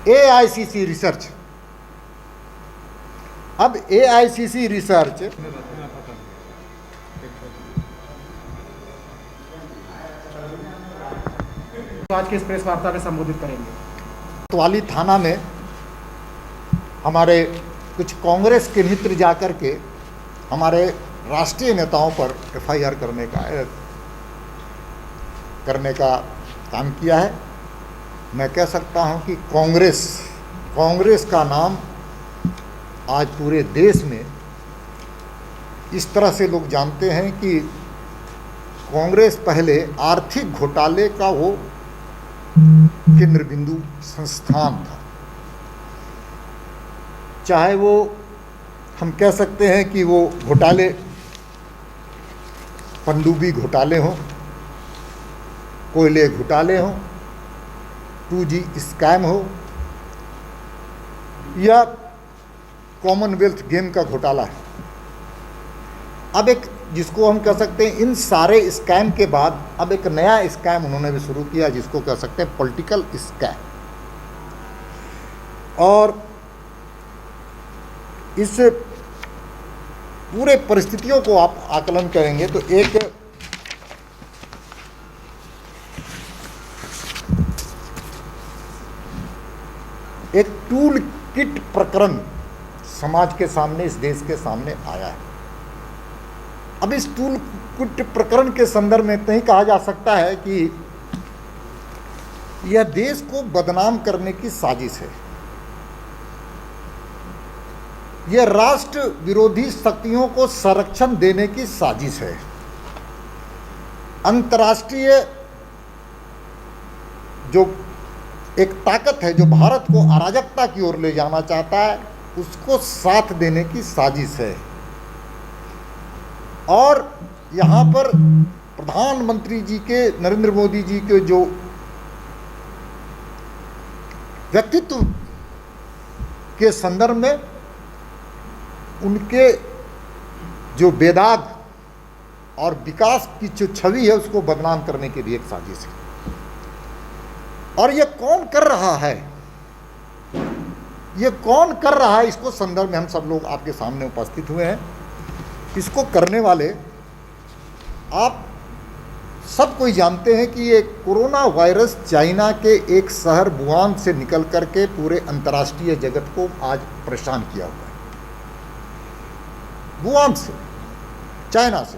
AICC research. अब AICC research तो आज की इस प्रेस वार्ता में संबोधित करेंगे। कोतवाली थाना में हमारे कुछ कांग्रेस के मित्र जाकर के हमारे राष्ट्रीय नेताओं पर FIR करने का काम किया है। मैं कह सकता हूं कि कांग्रेस का नाम आज पूरे देश में इस तरह से लोग जानते हैं कि कांग्रेस पहले आर्थिक घोटाले का वो केंद्र बिंदु संस्थान था। चाहे वो हम कह सकते हैं कि वो घोटाले पनडुब्बी घोटाले हों, कोयले घोटाले हों, 2G स्कैम हो या कॉमनवेल्थ गेम का घोटाला है। अब एक जिसको हम कह सकते हैं इन सारे स्कैम के बाद अब एक नया स्कैम उन्होंने भी शुरू किया जिसको कह सकते हैं पॉलिटिकल स्कैम। और इस पूरे परिस्थितियों को आप आकलन करेंगे तो एक टूल किट प्रकरण समाज के सामने, इस देश के सामने आया है। अब इस टूल किट प्रकरण के संदर्भ में इतना ही कहा जा सकता है कि यह देश को बदनाम करने की साजिश है। यह राष्ट्र विरोधी शक्तियों को संरक्षण देने की साजिश है। अंतर्राष्ट्रीय जो एक ताकत है जो भारत को अराजकता की ओर ले जाना चाहता है उसको साथ देने की साजिश है। और यहाँ पर प्रधानमंत्री जी के, नरेंद्र मोदी जी के जो व्यक्तित्व के संदर्भ में उनके जो बेदाग और विकास की जो छवि है उसको बदनाम करने के लिए एक साजिश है। और ये कौन कर रहा है, ये कौन कर रहा है, इसको संदर्भ में हम सब लोग आपके सामने उपस्थित हुए हैं। इसको करने वाले आप सब कोई जानते हैं कि ये कोरोना वायरस चाइना के एक शहर वुहान से निकल करके पूरे अंतर्राष्ट्रीय जगत को आज परेशान किया हुआ है। वुहान से, चाइना से।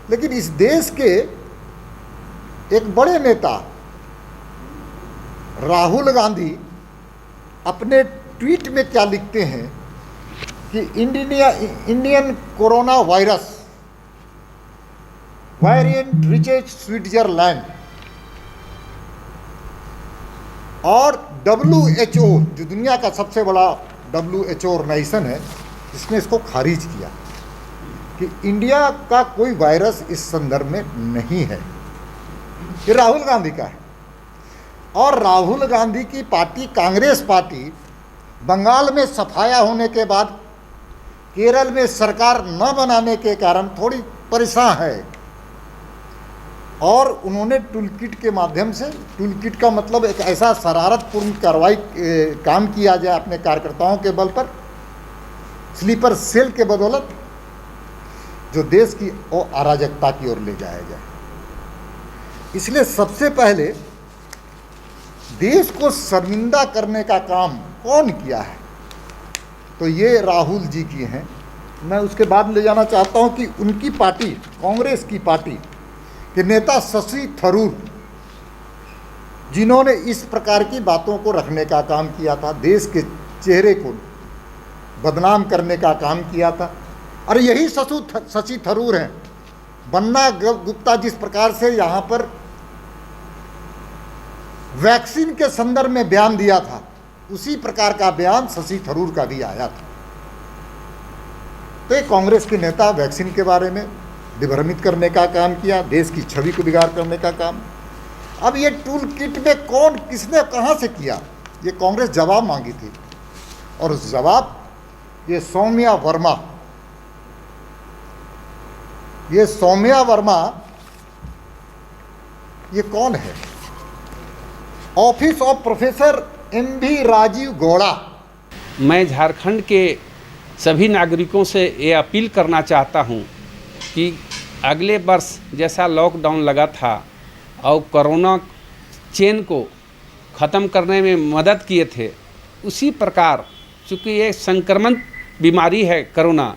लेकिन इस देश के एक बड़े नेता राहुल गांधी अपने ट्वीट में क्या लिखते हैं कि Indian corona virus variant reaches Switzerland. और WHO जो दुनिया का सबसे बड़ा WHO ऑर्गेनाइजेशन है इसने इसको खारिज किया कि इंडिया का कोई वायरस इस संदर्भ में नहीं है। ये राहुल गांधी का है। और राहुल गांधी की पार्टी कांग्रेस पार्टी बंगाल में सफाया होने के बाद केरल में सरकार न बनाने के कारण थोड़ी परेशान है। और उन्होंने टूलकिट के माध्यम से, टूलकिट का मतलब एक ऐसा शरारतपूर्ण कार्रवाई काम किया जाए अपने कार्यकर्ताओं के बल पर, स्लीपर सेल के बदौलत, जो देश की अराजकता की ओर ले जाया जाए। इसलिए सबसे पहले देश को शर्मिंदा करने का काम कौन किया है तो ये राहुल जी की हैं। मैं उसके बाद ले जाना चाहता हूं कि उनकी पार्टी, कांग्रेस की पार्टी के नेता शशि थरूर, जिन्होंने इस प्रकार की बातों को रखने का काम किया था, देश के चेहरे को बदनाम करने का काम किया था। और यही शशि थरूर हैं। बन्ना गुप्ता जिस प्रकार से यहाँ पर वैक्सीन के संदर्भ में बयान दिया था उसी प्रकार का बयान शशि थरूर का भी आया था। तो एक कांग्रेस के नेता वैक्सीन के बारे में विभ्रमित करने का काम किया, देश की छवि को बिगाड़ करने का काम। अब ये टूल किट में कौन, किसने, कहाँ से किया, ये कांग्रेस जवाब मांगी थी। और जवाब ये सौम्या वर्मा, ये सौम्या वर्मा ये कौन है? Office of professor MV Rajiv Gowda. मैं झारखंड के सभी नागरिकों से ये अपील करना चाहता हूँ कि अगले वर्ष जैसा लॉकडाउन लगा था और कोरोना चेन को ख़त्म करने में मदद किए थे, उसी प्रकार चूँकि ये संक्रमण बीमारी है कोरोना,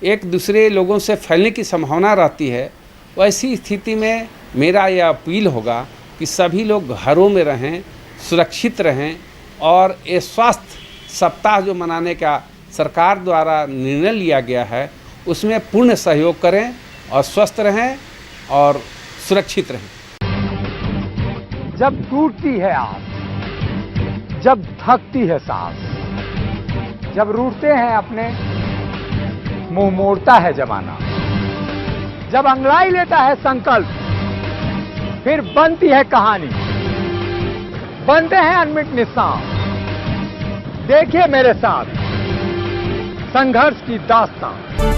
एक दूसरे लोगों से फैलने की संभावना रहती है, वैसी स्थिति में मेरा यह अपील होगा कि सभी लोग घरों में रहें, सुरक्षित रहें और ये स्वास्थ्य सप्ताह जो मनाने का सरकार द्वारा निर्णय लिया गया है उसमें पूर्ण सहयोग करें और स्वस्थ रहें और सुरक्षित रहें। जब टूटती है आस, जब थकती है सांस, जब रूठते हैं अपने, मुंह मोड़ता है जमाना, जब अंगड़ाई लेता है संकल्प, फिर बनती है कहानी, बनते हैं अनमिट निशान। देखिए मेरे साथ संघर्ष की दास्तान।